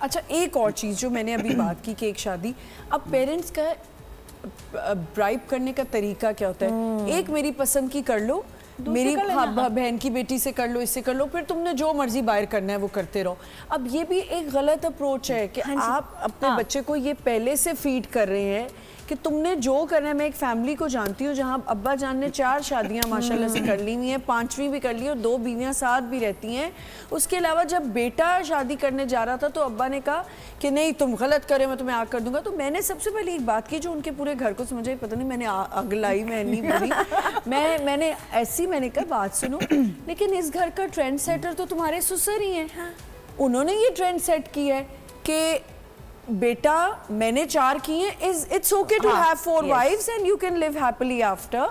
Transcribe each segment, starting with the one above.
अच्छा, एक और चीज़ जो मैंने अभी बात की कि एक शादी, अब पेरेंट्स का ब्राइब करने का तरीका क्या होता है? एक मेरी पसंद की कर लो, मेरी बहन की बेटी से कर लो, इससे कर लो, फिर तुमने जो मर्जी बाहर करना है वो करते रहो। अब ये भी एक गलत अप्रोच है कि आप अपने बच्चे को ये पहले से फीड कर रहे हैं कि तुमने जो करना है। मैं एक फैमिली को जानती हूँ जहाँ अब्बा जान ने 4 शादियाँ माशाल्लाह से कर ली हुई हैं, 5वीं भी कर ली और 2 बीवियाँ साथ भी रहती हैं। उसके अलावा जब बेटा शादी करने जा रहा था तो अब्बा ने कहा कि नहीं तुम गलत करे, मैं तुम्हें आग कर दूंगा। तो मैंने सबसे पहले एक बात की जो उनके पूरे घर को समझ आई, पता नहीं मैंने आग लाई, मैं नहीं बोली, मैंने कहा बात सुनो, लेकिन इस घर का ट्रेंड सेटर तो तुम्हारे ससुर ही हैं। उन्होंने ये ट्रेंड सेट किया है कि बेटा मैंने 4 किए, it's okay to have 4 wifes and you can live happily after,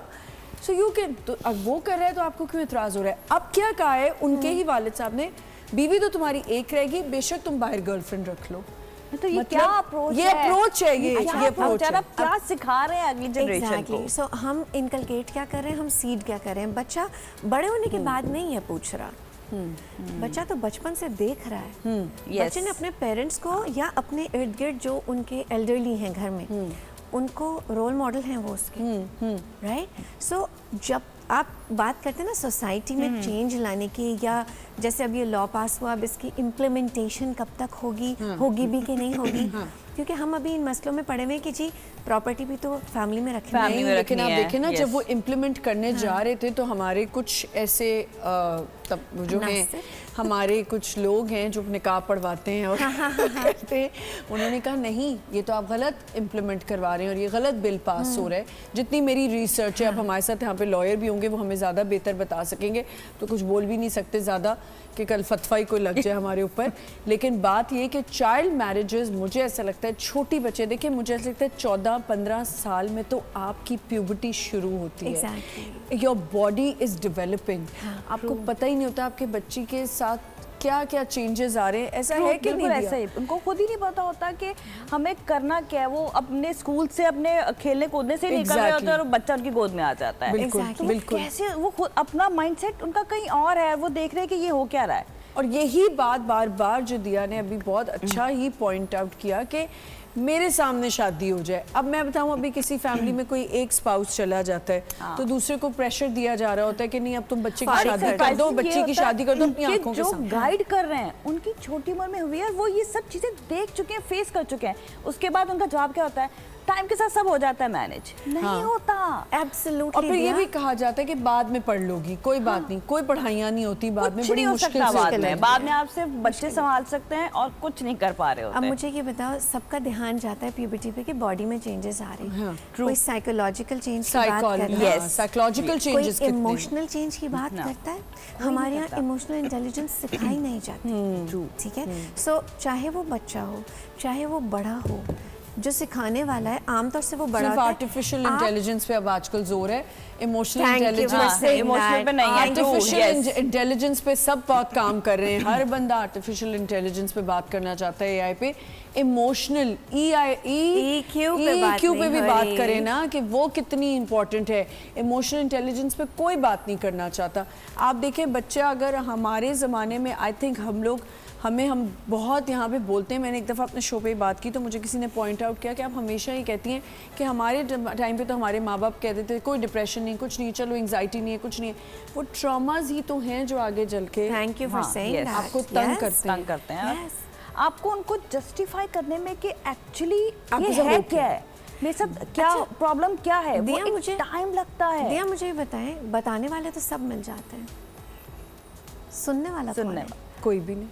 so you can. तो अब वो कर रहा है तो आपको क्यों इतराज हो रहा है? अब क्या कहा है उनके ही वालिद साहब ने, बीवी तो तुम्हारी एक रहेगी, बेशक तुम बाहर गर्लफ्रेंड रख लो। तो ये क्या अप्रोच है? ये अप्रोच है, ये अप्रोच है। आप क्या सिखा रहे हैं अगली जनरेशन को? सो हम इनकलकेट क्या कर रहे हैं, हम सीड क्या कर रहे हैं? बच्चा बड़े होने के बाद नहीं है पूछ रहा, बच्चा तो बचपन से देख रहा है। बच्चे ने अपने पेरेंट्स को या अपने इर्द गिर्द जो उनके एल्डरली हैं घर में, उनको रोल मॉडल हैं वो उसके, राइट? सो जब आप बात करते हैं ना सोसाइटी में चेंज लाने की, या जैसे अब ये लॉ पास हुआ, अब इसकी इम्प्लीमेंटेशन कब तक होगी, होगी भी कि नहीं होगी, क्योंकि हम अभी इन मसलों में पड़े हुए हैं कि जी प्रॉपर्टी भी तो फैमिली में रखनी है। लेकिन आप देखें ना, जब वो इम्प्लीमेंट करने जा रहे थे तो हमारे कुछ ऐसे जो हैं, हमारे कुछ लोग हैं जो निकाह पढ़वाते हैं और करते हैं, उन्होंने कहा नहीं ये तो आप गलत इम्प्लीमेंट करवा रहे हैं और ये गलत बिल पास हो रहा है। जितनी मेरी रिसर्च है, अब हमारे साथ यहाँ पे लॉयर भी होंगे, वो हमें ज़्यादा बेहतर बता सकेंगे, तो कुछ बोल भी नहीं सकते ज़्यादा कि कल फतवा ही कोई लग जाए हमारे ऊपर। लेकिन बात ये कि चाइल्ड मैरिजेस, मुझे ऐसा लगता है छोटी बच्चे, देखिए मुझे ऐसा लगता है 14-15 साल में तो आपकी प्यूबर्टी शुरू होती है, योर बॉडी इज डेवलपिंग, आपको पता ही नहीं होता आपके बच्ची के साथ क्या क्या चेंजेस आ रहे हैं। ऐसा है कि नहीं? ऐसा ही उनको खुद ही नहीं पता होता कि हमें करना क्या है। वो अपने स्कूल से अपने खेलने कूदने से निकल रहे होते हैं और बच्चा उनकी गोद में आ जाता है। बिल्कुल, बिल्कुल। कैसे वो खुद अपना माइंडसेट उनका कहीं और है, वो देख रहे हैं कि ये हो क्या रहा है। और यही बात बार बार जो दिया ने अभी बहुत अच्छा ही पॉइंट आउट किया कि मेरे सामने शादी हो जाए। अब मैं बताऊं, अभी किसी फैमिली में कोई एक स्पाउस चला जाता है तो दूसरे को प्रेशर दिया जा रहा होता है कि नहीं अब तुम बच्चे की शादी कर दो, बच्ची की शादी कर दो अपनी आंखों के सामने। जो गाइड कर रहे हैं उनकी छोटी उम्र में हुई है, वो ये सब चीजें देख चुके हैं, फेस कर चुके हैं। उसके बाद उनका जवाब क्या होता है? टाइम के साथ सब हो जाता है मैनेज। नहीं होता, एब्सोल्युटली। और फिर ये भी कहा जाता है कि बाद में पढ़ लोगी, कोई बात नहीं, कोई पढ़ाइयाँ नहीं होती बाद में, बड़ी मुश्किल से बाद में आप सिर्फ बच्चे संभाल सकते हैं और कुछ नहीं कर पा रहे होते। अब मुझे ये बताओ, सबका ध्यान जाता है प्यूबर्टी पे कि बॉडी में चेंजेस आ रहे हैं, कोई साइकोलॉजिकल चेंज की बात कर रहा है, साइकोलॉजिकल चेंजेस, कोई इमोशनल चेंज की बात करता है। हमारे यहाँ इमोशनल इंटेलिजेंस सिखाई नहीं जाती, ठीक है? सो चाहे वो बच्चा हो चाहे वो बड़ा हो, जो सिखाने वाला है आमतौर से वो बड़ा, आर्टिफिशियल इंटेलिजेंस पे अब आजकल जोर है, इमोशनल इंटेलिजेंस पे नहीं है। आर्टिफिशियल इंटेलिजेंस पे सब बहुत काम कर रहे हैं, हर बंदा आर्टिफिशियल इंटेलिजेंस पे बात करना चाहता है, एआई पे। इमोशनल EQ पे भी बात करें ना कि वो कितनी इंपॉर्टेंट है। इमोशनल इंटेलिजेंस पे कोई बात नहीं करना चाहता। आप देखें बच्चा, अगर हमारे ज़माने में आई थिंक हम बहुत यहाँ पे बोलते हैं, मैंने एक दफ़ा अपने शो पे बात की तो मुझे किसी ने पॉइंट आउट किया कि आप हमेशा ही कहती हैं कि हमारे टाइम पे तो हमारे माँ बाप कहते थे कोई डिप्रेशन नहीं, कुछ नहीं, चलो एंग्जाइटी नहीं है, कुछ नहीं है। वो ट्रॉमाज ही तो हैं जो आगे चल के thank you for saying that आपको तंग करते हैं। आपको उनको जस्टिफाई करने में कि एक्चुअली ये है क्या है, मेरे साथ क्या प्रॉब्लम क्या है, दिया मुझे टाइम लगता है। दिया मुझे बताएं, बताने वाले तो सब मिल जाते हैं, सुनने वाला कोई भी नहीं।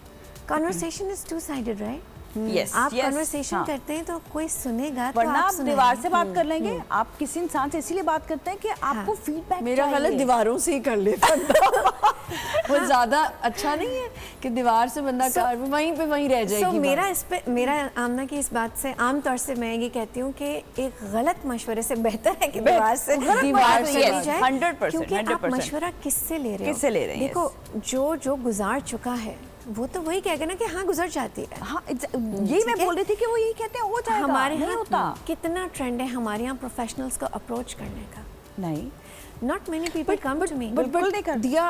Conversation is two sided, right? Yes, आप yes, कन्वर्सेशन करते हैं तो कोई सुनेगा, वरना आप दीवार से बात कर लेंगे। आप किसी इंसान से इसीलिए बात करते हैं कि आपको फीडबैक। मेरा गलत दीवारों से ही कर लेता वो ज्यादा अच्छा नहीं है कि दीवार से बंदा वहीं पे वहीं रह जाएगी। मेरा इस पे, मेरा आमना की इस बात से आमतौर से मैं ये कहती हूँ कि एक गलत मशवरे से बेहतर है कि दीवार से चली जाए, 100%, क्योंकि आप मशवरा किससे ले रहे हो? देखो जो गुजार चुका है वो तो वही कहेगा ना कि हाँ गुजर जाती है। हाँ, यही मैं बोल रही थी कि वो यही कहते हैं हो जाएगा। हमारे यहाँ होता कितना ट्रेंड है हमारे यहाँ प्रोफेशनल्स को अप्रोच करने का। नहीं, not many people come to me. बिल्कुल नहीं कर दिया।